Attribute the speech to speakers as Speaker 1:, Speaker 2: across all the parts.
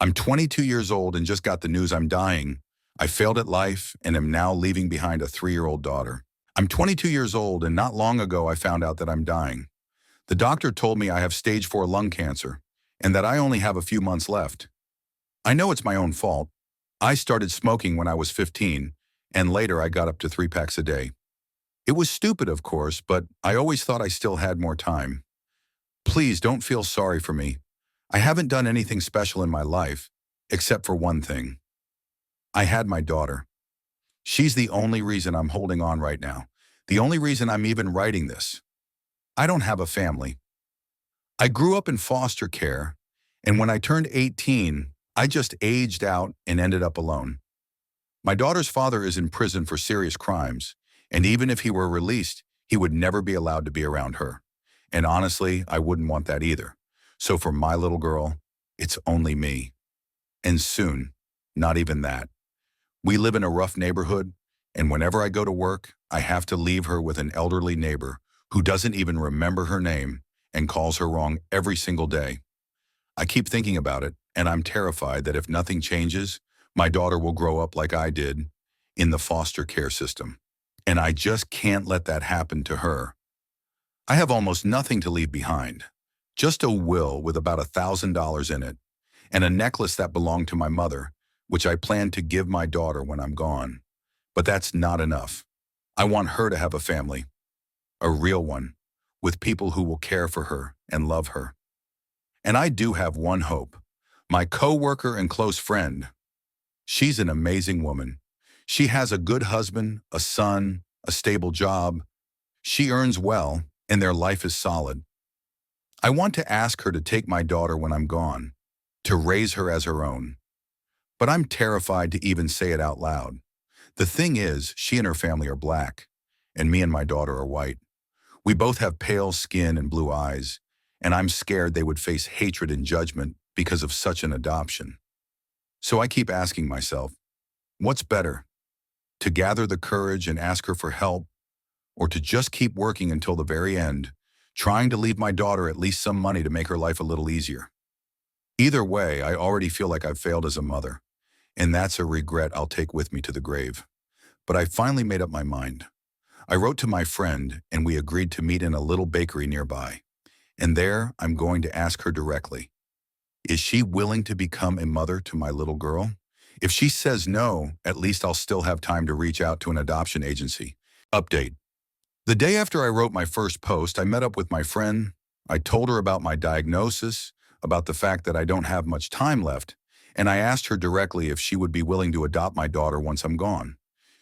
Speaker 1: I'm 22 years old and just got the news I'm dying. I failed at life and am now leaving behind a 3-year-old daughter. I'm 22 years old and not long ago I found out that I'm dying. The doctor told me I have stage 4 lung cancer and that I only have a few months left. I know it's my own fault. I started smoking when I was 15, and later I got up to 3 packs a day. It was stupid, of course, but I always thought I still had more time. Please don't feel sorry for me. I haven't done anything special in my life, except for one thing. I had my daughter. She's the only reason I'm holding on right now. The only reason I'm even writing this. I don't have a family. I grew up in foster care, and when I turned 18, I just aged out and ended up alone. My daughter's father is in prison for serious crimes, and even if he were released, he would never be allowed to be around her. And honestly, I wouldn't want that either. So for my little girl, it's only me. And soon, not even that. We live in a rough neighborhood, and whenever I go to work, I have to leave her with an elderly neighbor who doesn't even remember her name and calls her wrong every single day. I keep thinking about it, and I'm terrified that if nothing changes, my daughter will grow up like I did in the foster care system. And I just can't let that happen to her. I have almost nothing to leave behind. Just a will with about $1,000 in it, and a necklace that belonged to my mother, which I plan to give my daughter when I'm gone. But that's not enough. I want her to have a family, a real one, with people who will care for her and love her. And I do have one hope. My coworker and close friend. She's an amazing woman. She has a good husband, a son, a stable job. She earns well, and their life is solid. I want to ask her to take my daughter when I'm gone, to raise her as her own. But I'm terrified to even say it out loud. The thing is, she and her family are black, and me and my daughter are white. We both have pale skin and blue eyes, and I'm scared they would face hatred and judgment because of such an adoption. So I keep asking myself, what's better? To gather the courage and ask her for help, or to just keep working until the very end, trying to leave my daughter at least some money to make her life a little easier? Either way, I already feel like I've failed as a mother, and that's a regret I'll take with me to the grave. But I finally made up my mind. I wrote to my friend, and we agreed to meet in a little bakery nearby. And there, I'm going to ask her directly, is she willing to become a mother to my little girl? If she says no, at least I'll still have time to reach out to an adoption agency. Update. The day after I wrote my first post, I met up with my friend. I told her about my diagnosis, about the fact that I don't have much time left, and I asked her directly if she would be willing to adopt my daughter once I'm gone.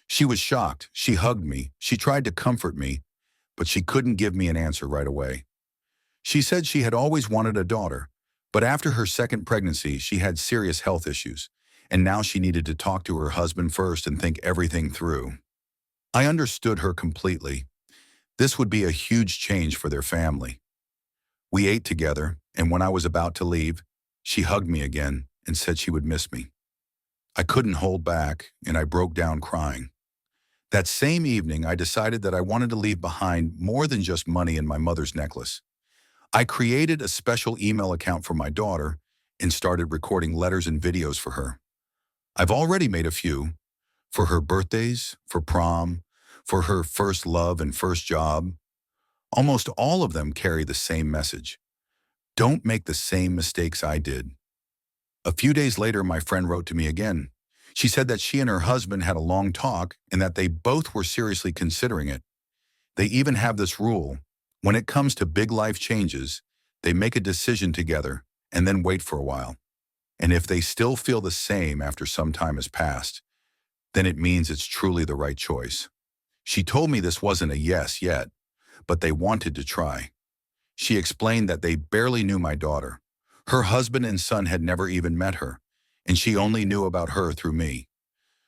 Speaker 1: She was shocked. She hugged me. She tried to comfort me, but she couldn't give me an answer right away. She said she had always wanted a daughter, but after her second pregnancy, she had serious health issues, and now she needed to talk to her husband first and think everything through. I understood her completely. This would be a huge change for their family. We ate together, and when I was about to leave, she hugged me again and said she would miss me. I couldn't hold back, and I broke down crying. That same evening, I decided that I wanted to leave behind more than just money in my mother's necklace. I created a special email account for my daughter and started recording letters and videos for her. I've already made a few, for her birthdays, for prom, for her first love and first job. Almost all of them carry the same message. Don't make the same mistakes I did. A few days later, my friend wrote to me again. She said that she and her husband had a long talk and that they both were seriously considering it. They even have this rule. When it comes to big life changes, they make a decision together and then wait for a while. And if they still feel the same after some time has passed, then it means it's truly the right choice. She told me this wasn't a yes yet, but they wanted to try. She explained that they barely knew my daughter. Her husband and son had never even met her, and she only knew about her through me.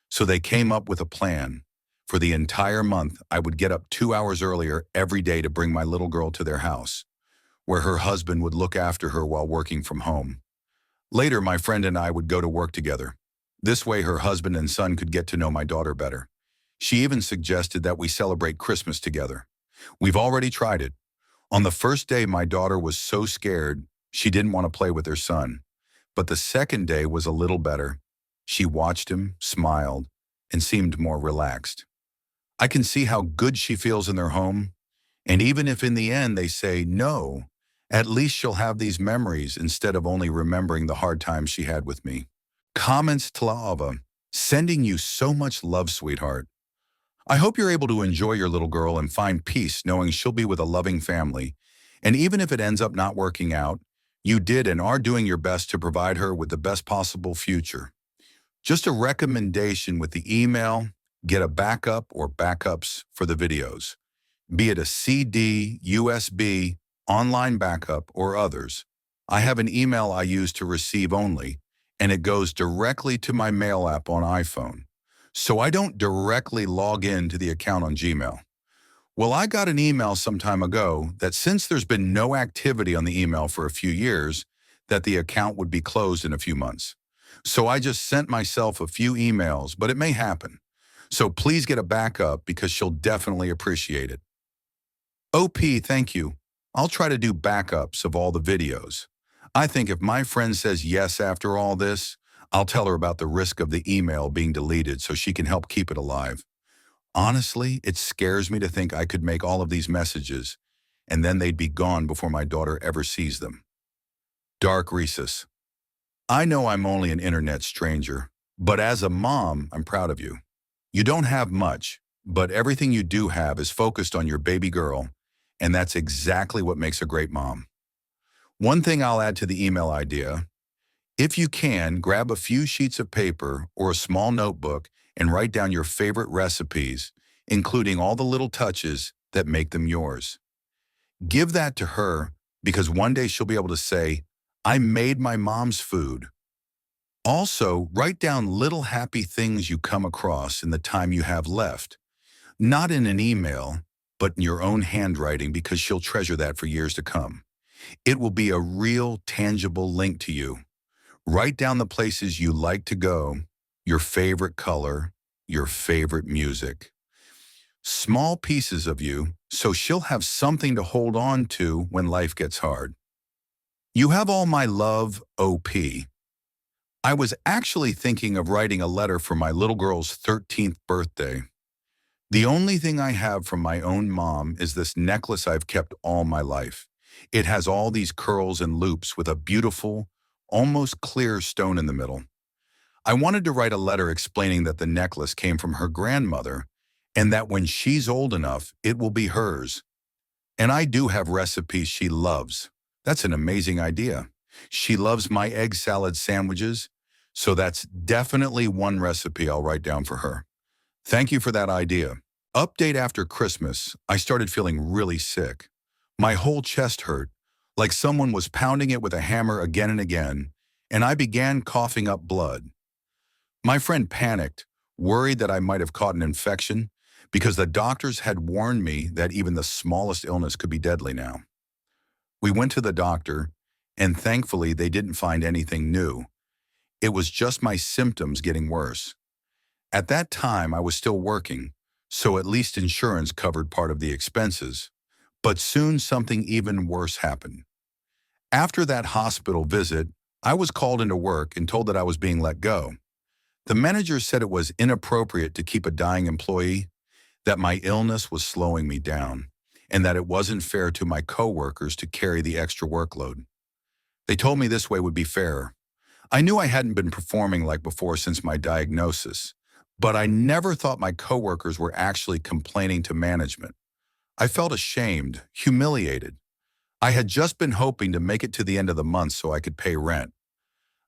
Speaker 1: So they came up with a plan. For the entire month, I would get up 2 hours earlier every day to bring my little girl to their house, where her husband would look after her while working from home. Later, my friend and I would go to work together. This way, her husband and son could get to know my daughter better. She even suggested that we celebrate Christmas together. We've already tried it. On the first day, my daughter was so scared, she didn't want to play with her son. But the second day was a little better. She watched him, smiled, and seemed more relaxed. I can see how good she feels in their home, and even if in the end they say no, at least she'll have these memories instead of only remembering the hard times she had with me. Comments Tlava, sending you so much love, sweetheart. I hope you're able to enjoy your little girl and find peace knowing she'll be with a loving family. And even if it ends up not working out, you did and are doing your best to provide her with the best possible future. Just a recommendation with the email, get a backup or backups for the videos, be it a CD, USB, online backup, or others. I have an email I use to receive only, and it goes directly to my mail app on iPhone. So I don't directly log in to the account on Gmail. Well, I got an email some time ago that since there's been no activity on the email for a few years, that the account would be closed in a few months. So I just sent myself a few emails, but it may happen. So please get a backup because she'll definitely appreciate it. OP, thank you. I'll try to do backups of all the videos. I think if my friend says yes after all this, I'll tell her about the risk of the email being deleted so she can help keep it alive. Honestly, it scares me to think I could make all of these messages, and then they'd be gone before my daughter ever sees them. Dark Rhesus. I know I'm only an internet stranger, but as a mom, I'm proud of you. You don't have much, but everything you do have is focused on your baby girl, and that's exactly what makes a great mom. One thing I'll add to the email idea, if you can, grab a few sheets of paper or a small notebook and write down your favorite recipes, including all the little touches that make them yours. Give that to her because one day she'll be able to say, I made my mom's food. Also, write down little happy things you come across in the time you have left. Not in an email, but in your own handwriting because she'll treasure that for years to come. It will be a real, tangible link to you. Write down the places you like to go, your favorite color, your favorite music. Small pieces of you, so she'll have something to hold on to when life gets hard. You have all my love, OP. I was actually thinking of writing a letter for my little girl's 13th birthday. The only thing I have from my own mom is this necklace I've kept all my life. It has all these curls and loops with a beautiful, almost clear stone in the middle. I wanted to write a letter explaining that the necklace came from her grandmother and that when she's old enough, it will be hers. And I do have recipes she loves. That's an amazing idea. She loves my egg salad sandwiches, so that's definitely one recipe I'll write down for her. Thank you for that idea. Update after Christmas, I started feeling really sick. My whole chest hurt, like someone was pounding it with a hammer again and again, and I began coughing up blood. My friend panicked, worried that I might have caught an infection, because the doctors had warned me that even the smallest illness could be deadly now. We went to the doctor, and thankfully they didn't find anything new. It was just my symptoms getting worse. At that time, I was still working, so at least insurance covered part of the expenses. But soon something even worse happened. After that hospital visit, I was called into work and told that I was being let go. The manager said it was inappropriate to keep a dying employee, that my illness was slowing me down, and that it wasn't fair to my coworkers to carry the extra workload. They told me this way would be fairer. I knew I hadn't been performing like before since my diagnosis, but I never thought my coworkers were actually complaining to management. I felt ashamed, humiliated. I had just been hoping to make it to the end of the month so I could pay rent.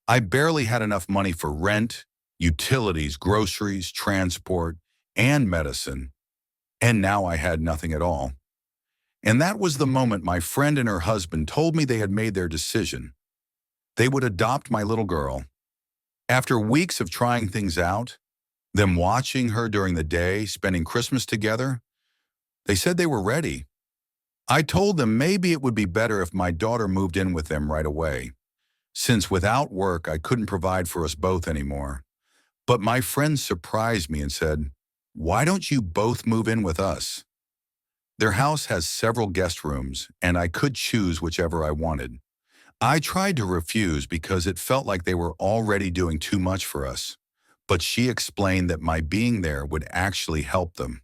Speaker 1: I barely had enough money for rent, utilities, groceries, transport, and medicine, and now I had nothing at all. And that was the moment my friend and her husband told me they had made their decision. They would adopt my little girl. After weeks of trying things out, them watching her during the day, spending Christmas together, they said they were ready. I told them maybe it would be better if my daughter moved in with them right away, since without work I couldn't provide for us both anymore. But my friend surprised me and said, "Why don't you both move in with us?" Their house has several guest rooms, and I could choose whichever I wanted. I tried to refuse because it felt like they were already doing too much for us, but she explained that my being there would actually help them.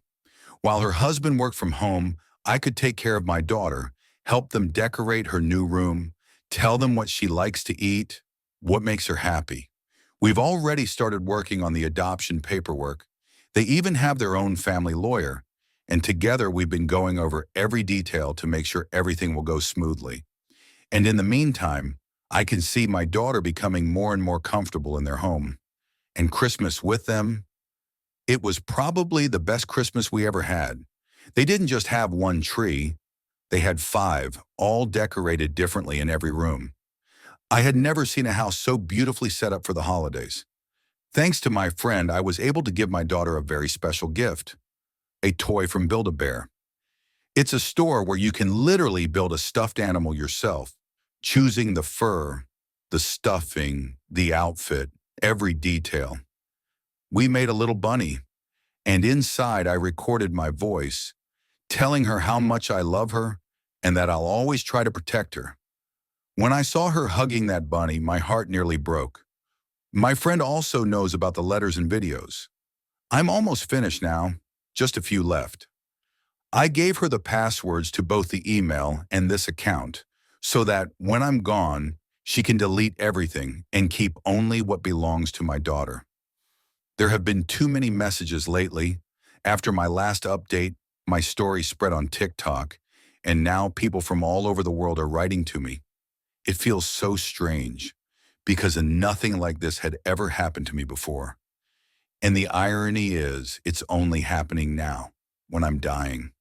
Speaker 1: While her husband worked from home, I could take care of my daughter, help them decorate her new room, tell them what she likes to eat, what makes her happy. We've already started working on the adoption paperwork. They even have their own family lawyer, and together we've been going over every detail to make sure everything will go smoothly. And in the meantime, I can see my daughter becoming more and more comfortable in their home. And Christmas with them, it was probably the best Christmas we ever had. They didn't just have one tree, they had five, all decorated differently in every room. I had never seen a house so beautifully set up for the holidays. Thanks to my friend, I was able to give my daughter a very special gift, a toy from Build-A-Bear. It's a store where you can literally build a stuffed animal yourself, choosing the fur, the stuffing, the outfit, every detail. We made a little bunny, and inside I recorded my voice, telling her how much I love her and that I'll always try to protect her. When I saw her hugging that bunny, my heart nearly broke. My friend also knows about the letters and videos. I'm almost finished now, just a few left. I gave her the passwords to both the email and this account so that when I'm gone, she can delete everything and keep only what belongs to my daughter. There have been too many messages lately. After my last update, my story spread on TikTok, and now people from all over the world are writing to me. It feels so strange because nothing like this had ever happened to me before. And the irony is, it's only happening now, when I'm dying.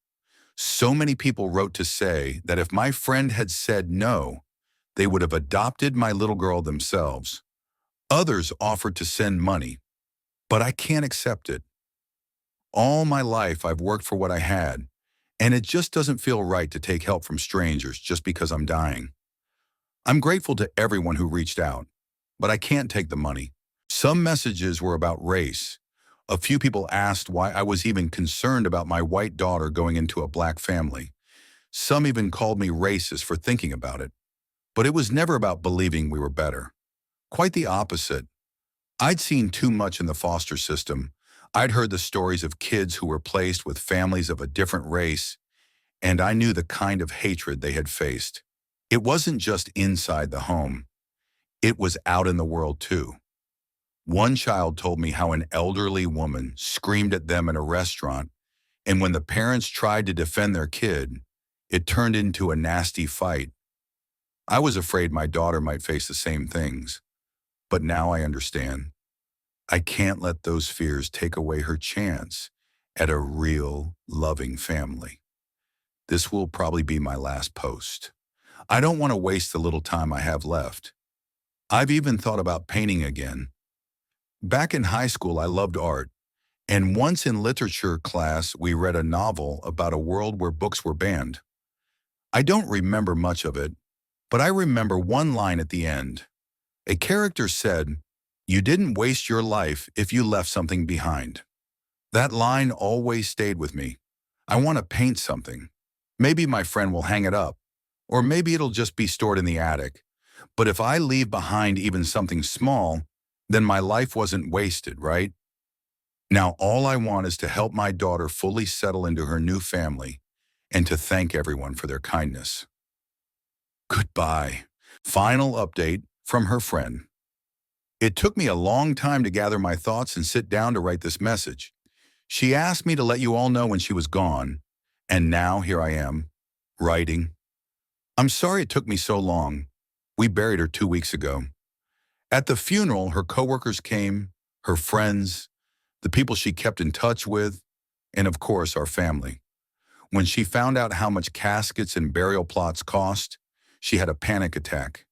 Speaker 1: So many people wrote to say that if my friend had said no, they would have adopted my little girl themselves. Others offered to send money, but I can't accept it. All my life I've worked for what I had, and it just doesn't feel right to take help from strangers just because I'm dying. I'm grateful to everyone who reached out, but I can't take the money. Some messages were about race. A few people asked why I was even concerned about my white daughter going into a black family. Some even called me racist for thinking about it. But it was never about believing we were better. Quite the opposite. I'd seen too much in the foster system. I'd heard the stories of kids who were placed with families of a different race, and I knew the kind of hatred they had faced. It wasn't just inside the home. It was out in the world too. One child told me how an elderly woman screamed at them in a restaurant, and when the parents tried to defend their kid, it turned into a nasty fight. I was afraid my daughter might face the same things, but now I understand. I can't let those fears take away her chance at a real, loving family. This will probably be my last post. I don't want to waste the little time I have left. I've even thought about painting again. Back in high school, I loved art, and once in literature class, we read a novel about a world where books were banned. I don't remember much of it, but I remember one line at the end. A character said, "You didn't waste your life if you left something behind." That line always stayed with me. I want to paint something. Maybe my friend will hang it up, or maybe it'll just be stored in the attic. But if I leave behind even something small, then my life wasn't wasted, right? Now all I want is to help my daughter fully settle into her new family and to thank everyone for their kindness. Goodbye. Final update from her friend. It took me a long time to gather my thoughts and sit down to write this message. She asked me to let you all know when she was gone, and now here I am, writing. I'm sorry it took me so long. We buried her 2 weeks ago. At the funeral, her coworkers came, her friends, the people she kept in touch with, and of course, our family. When she found out how much caskets and burial plots cost, she had a panic attack,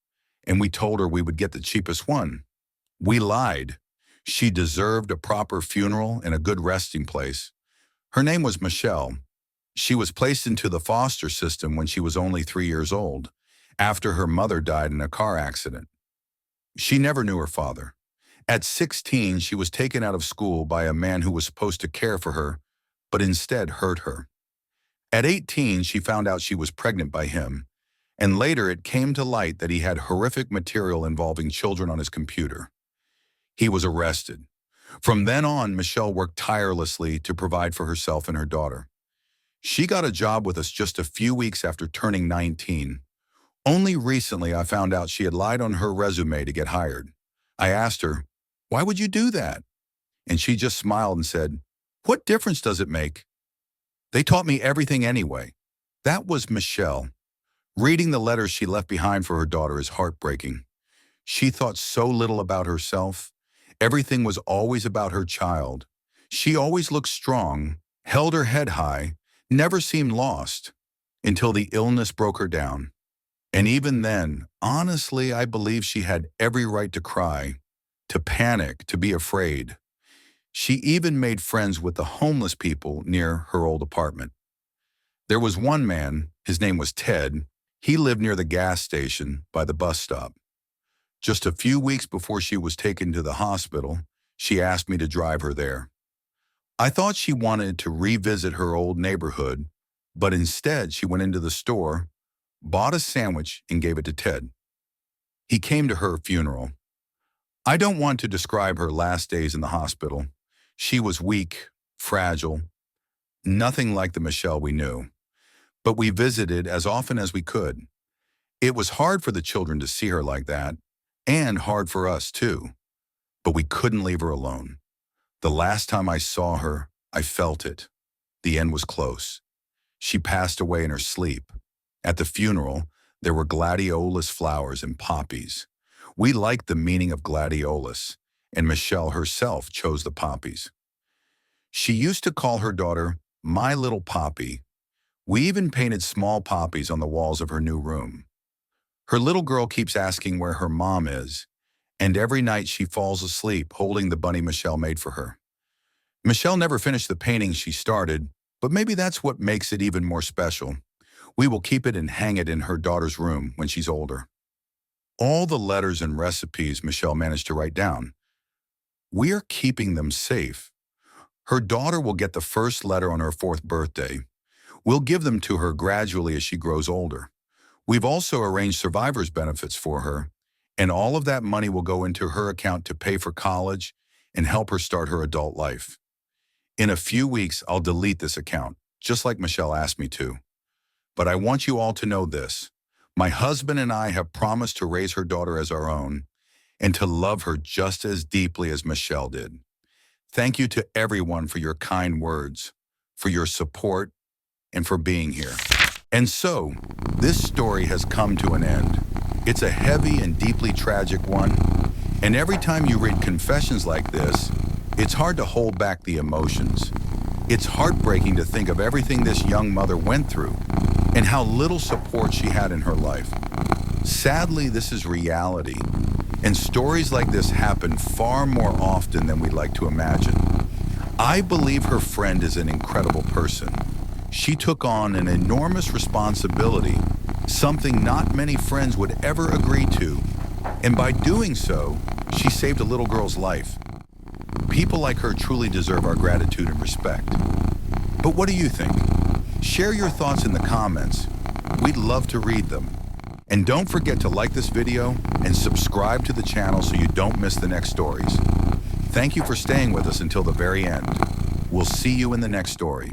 Speaker 1: and we told her we would get the cheapest one. We lied. She deserved a proper funeral and a good resting place. Her name was Michelle. She was placed into the foster system when she was only 3 years old, after her mother died in a car accident. She never knew her father. At 16, she was taken out of school by a man who was supposed to care for her, but instead hurt her. At 18, she found out she was pregnant by him, And later it came to light that he had horrific material involving children on his computer. He was arrested. From then on, Michelle worked tirelessly to provide for herself and her daughter. She got a job with us just a few weeks after turning 19. Only recently I found out she had lied on her resume to get hired. I asked her, "Why would you do that?" And she just smiled and said, "What difference does it make? They taught me everything anyway." That was Michelle. Reading the letters she left behind for her daughter is heartbreaking. She thought so little about herself. Everything was always about her child. She always looked strong, held her head high, never seemed lost, until the illness broke her down. And even then, honestly, I believe she had every right to cry, to panic, to be afraid. She even made friends with the homeless people near her old apartment. There was one man, his name was Ted. He lived near the gas station by the bus stop. Just a few weeks before she was taken to the hospital, she asked me to drive her there. I thought she wanted to revisit her old neighborhood, but instead she went into the store, bought a sandwich, and gave it to Ted. He came to her funeral. I don't want to describe her last days in the hospital. She was weak, fragile, nothing like the Michelle we knew. But we visited as often as we could. It was hard for the children to see her like that, and hard for us too. But we couldn't leave her alone. The last time I saw her, I felt it. The end was close. She passed away in her sleep. At the funeral, there were gladiolus flowers and poppies. We liked the meaning of gladiolus, and Michelle herself chose the poppies. She used to call her daughter "my little poppy." We even painted small poppies on the walls of her new room. Her little girl keeps asking where her mom is, and every night she falls asleep holding the bunny Michelle made for her. Michelle never finished the painting she started, but maybe that's what makes it even more special. We will keep it and hang it in her daughter's room when she's older. All the letters and recipes Michelle managed to write down, we are keeping them safe. Her daughter will get the first letter on her 4th birthday. We'll give them to her gradually as she grows older. We've also arranged survivor's benefits for her, and all of that money will go into her account to pay for college and help her start her adult life. In a few weeks, I'll delete this account, just like Michelle asked me to. But I want you all to know this. My husband and I have promised to raise her daughter as our own and to love her just as deeply as Michelle did. Thank you to everyone for your kind words, for your support, and for being here. And so, this story has come to an end. It's a heavy and deeply tragic one, and every time you read confessions like this, it's hard to hold back the emotions. It's heartbreaking to think of everything this young mother went through and how little support she had in her life. Sadly, this is reality, and stories like this happen far more often than we'd like to imagine. I believe her friend is an incredible person. She took on an enormous responsibility, something not many friends would ever agree to, and by doing so, she saved a little girl's life. People like her truly deserve our gratitude and respect. But what do you think? Share your thoughts in the comments. We'd love to read them. And don't forget to like this video and subscribe to the channel so you don't miss the next stories. Thank you for staying with us until the very end. We'll see you in the next story.